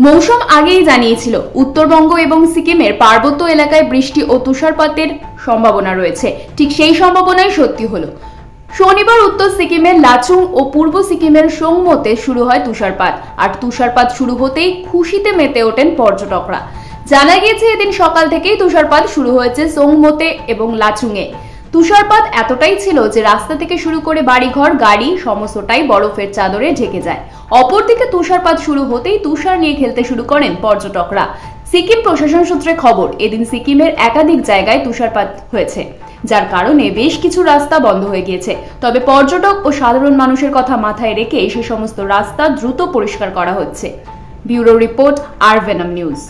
মৌসুম আগেই জানিয়েছিল উত্তরবঙ্গ এবং সিকিমের পার্বত্য এলাকায় বৃষ্টি ও তুষারপাতের সম্ভাবনা রয়েছে। ঠিক সেই সম্ভাবনাই সত্যি হলো। শনিবার উত্তর সিকিমের লাচুং ও পূর্ব সিকিমের সোংমোতে শুরু হয় তুষারপাত। আর তুষারপাত শুরু হতেই খুশিতে মেতে ওঠেন পর্যটকরা। জানা গিয়েছে এদিন সকাল থেকেই তুষারপাত শুরু হয়েছে সোংমোতে এবং লাচুংয়ে। তুষারপাত এতটাই ছিল যে রাস্তা থেকে শুরু করে বাড়িঘর, গাড়ি সমস্তটাই বরফের চাদরে ঢেকে যায়। অপরদিকে তুষারপাত শুরু হতেই তুষার নিয়ে খেলতে শুরু করেন পর্যটকরা। সিকিম প্রশাসন সূত্রে খবর, এদিন সিকিমের একাধিক জায়গায় তুষারপাত হয়েছে, যার কারণে বেশ কিছু রাস্তা বন্ধ হয়ে গিয়েছে। তবে পর্যটক ও সাধারণ মানুষের কথা মাথায় রেখে সে সমস্ত রাস্তা দ্রুত পরিষ্কার করা হচ্ছে। ব্যুরো রিপোর্ট, আর ভেনম নিউজ।